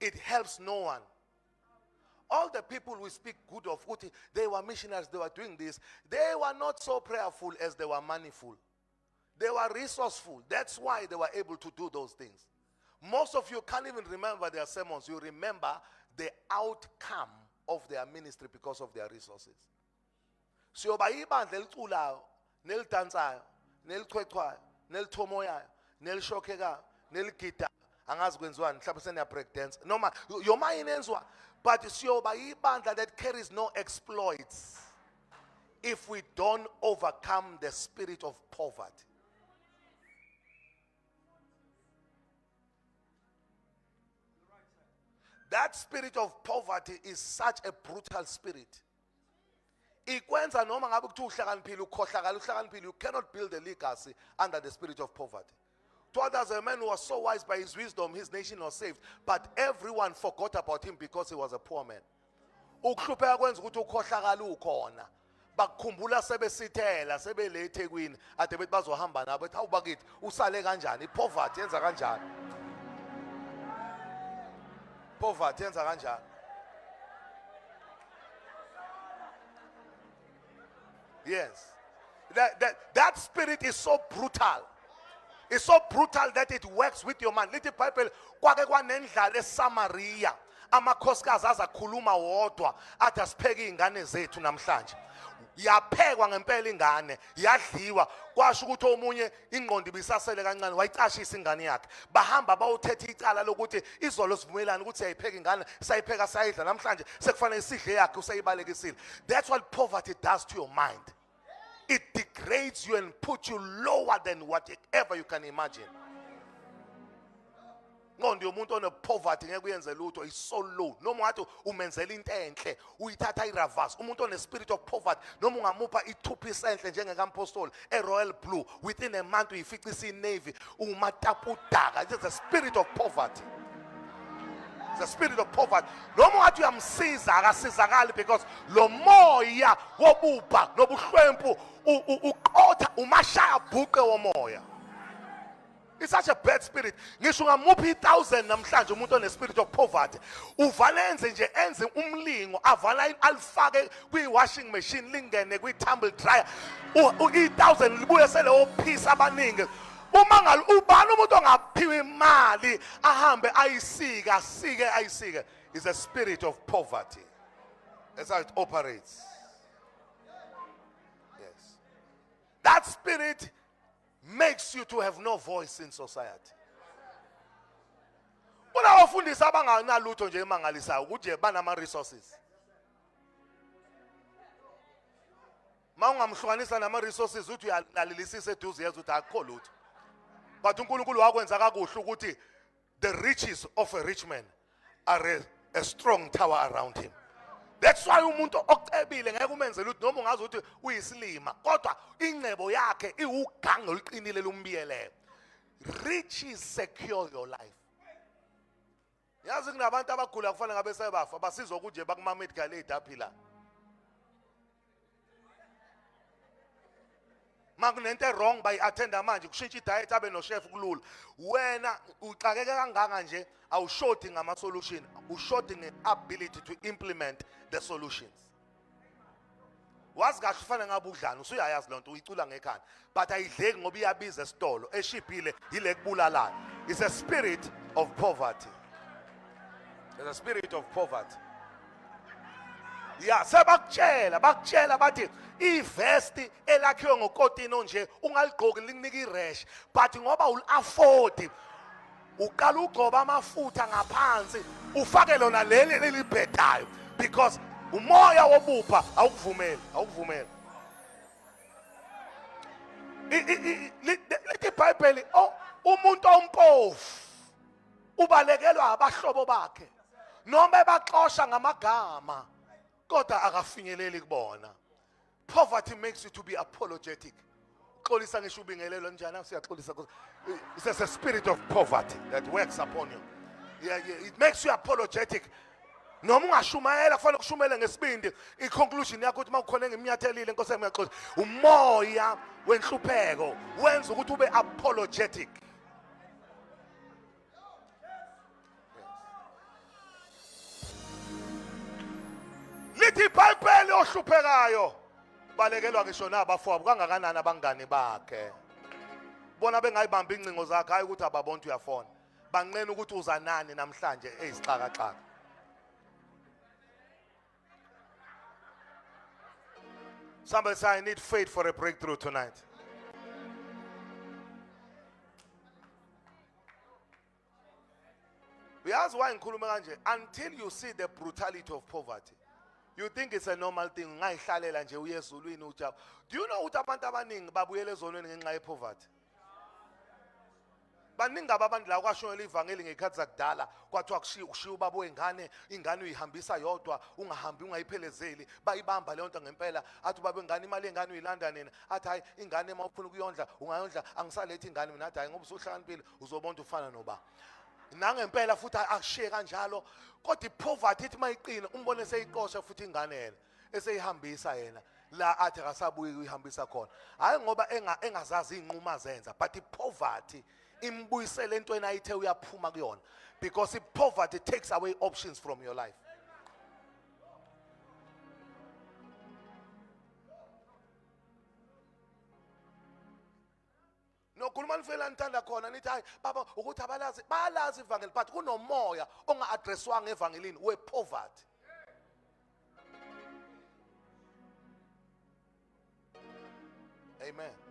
it helps no one. All the people we speak good of, they were missionaries, they were doing this. They were not so prayerful as they were moneyful. They were resourceful. That's why they were able to do those things. Most of you can't even remember their sermons. You remember the outcome of their ministry because of their resources. So ibandla eliculayo, nelidansayo, nelichwechwayo, nelithomoyayo, nelishokekayo, neligida, angazi kwenziwani, mhlawumbe seniya break dance. Noma yoma inenzwa, but siyoba ibandla that carries no exploits if we don't overcome the spirit of poverty. That spirit of poverty is such a brutal spirit. Ikwenza noma ngabe kuthi uhlakaniphile ukhohlakala uhlakaniphile, you cannot build a legacy under the spirit of poverty. Toward as a man who was so wise by his wisdom, his nation was saved, but everyone forgot about him because he was a poor man. Ukuhlupheka kwenza ukuthi ukhohlakala ukhona. Bakukhumbula sebesithela sebele eThekwini ade bethi bazohamba nabo ethi awubakithi usale kanjani ipoverty yenza kanjani. Poverty yenza kanjani. Yes. That spirit is so brutal. It's so brutal that it works with your mind. Little Bible, kwake kwanendlala eSamaria. Amakhosikazi azakhuluma wodwa athi asipheke ingane zethu namhlanje. Yaphekwa ngempela ingane, yadliwa. Kwasho ukuthi omunye ingqondo ibisasele kancane wayicashisa ingane yakhe. Bahamba bawuthetha icala lokuthi izolo sivumelana ukuthi siyayipheka ingane, sayipheka sayidla namhlanje sekufanele sidle yakhe usayibalekisile. That's what poverty does to your mind. It degrades you and puts you lower than whatever you can imagine. Ngondo yomuntu one poverty ngeke uyenze lutho, is so low. Noma ngathi umenzela into enhle, uyithatha ireverse. Umuntu one spirit of poverty, noma ungamupha i2% enhle njengekampostoli, a royal blue, within a month uyificisa iNavy, umatapudaka. It's a spirit of poverty. It's a spirit of poverty. Noma ngathi uyamsiza akasizakali because lo moya wobupha nobuhlwempu uqotha umashaya bhuqe womoya. It's such a bad spirit. Ngisho ngamuphi 1000 namhlanje umuntu one spirit of poverty. Uvalenze nje enze umlingo avala alifake kwi-washing machine lingene kwi-tumble dryer. I-1000 libuye sele ophisi abaningi. Uma ngal ubani umuntu ongaphiwe imali ahambe ayisika ayisike. It's a spirit of poverty. That's how it operates. Yes. That spirit makes you to have no voice in society. Unawafundisa abanganalutho nje emangalisayo ukuthi banama resources. Mawungamhlukanisa nama resources uthi uyalalelisisa eduze yezu uthi akho lutho. But uNkulunkulu wakwenza kakuhle ukuthi the riches of a rich man are a strong tower around him. That's why umuntu ocebile ngeke umenzele ukuthi noma ungazi ukuthi uyisilima kodwa ingcebo yakhe iwugango oluqinile lumbiyeleyo. Riches secure your life. Yazi kunabantu abagula kufanele ngabe sebafa basizwa ukuje bakuma medical aid aphila. Makunento wrong by attender manje kushintsha idiet abe no chef kulula. Wena uxakeke kangaka nje awushoti ngama solution, ushoti ngeability to implement the solutions. Wazi kahle kufanele ngabe udlana usuyayazi lonto uyicula ngekhanda but ayidleki ngoba iyabiza esitolo eshibhile yile kubulalana. It's a spirit of poverty. It's a spirit of poverty. Yeah, sebakutshela bathi ivesti elakhiwe ngokotino nje ungaligqoki likunika irash but ngoba ul-afford uqala ugcoba amafutha ngaphansi ufake lona leli elibhedayo because umoya wobupha awukuvumeli. Lithi iBhayibheli umuntu ompofu ubalekelwa abahlobo bakhe noma ebaxosha ngamagama kodwa akafinyeleli kubona. Poverty makes you to be apologetic. Xolisa ngisho ubingelelo njani siyaxolisa. It's a spirit of poverty that works upon you. Yeah, it makes you apologetic. Noma ungashumayela kufanele kushumele ngesibindi. I-conclusion yakho ukuthi mawukhona ngeminyathelile Nkosi yami ngiyaxolisa. Umoya wenhlupheko wenza ukuthi ube apologetic. ohluphekayo balekelwa ngisho nabafowabo kangakanani abangani bakhe bona bengayibamba incingo zakhe hayi ukuthi ababonke uyafona banqena ukuthi uza nani namhlanje ezixhakaxhaka. Somebody say I need faith for a breakthrough tonight. Uyazi why ngikhuluma kanje? Until you see the brutality of poverty, you think it's a normal thing. Ungayihlalela nje uye ezulwini ujaba. Do you know ukuthi abantu abaningi babuyela ezonweni ngenxa yepoverty? Baningi abantu la kwashonela ivangeli ngekhathi zakudala kwathiwa kushiya ubaba wengane, ingane uyihambisa yodwa, ungahambi ungayiphelezeli, bayibamba leyo nto ngempela. Athi ubaba wengane imali yengane uyilanda nina, athi hayi ingane uma ufuna ukuyondla ungayondla, angisalethi ingane mina. Athi hayi ngoba usuhlakaniphile uzobona ufana noba nangempela futhi akushiye kanjalo. Kodwa ipoverty ithi mayiqina umbone seyiqosha futhi ingane yena eseyihambisa yena la athi akasabuyi uyihambisa khona, hayi ngoba engazazi inquma zenza, but ipoverty imbuyisele entweni ayithe uyaphuma kuyona, because poverty takes away options from your life. Nokhuluma nifela nithanda khona nithi hayi baba ukuthi balazi ivangeli, but kunomoya onga-addresswanga evangelini we-poverty. Amen.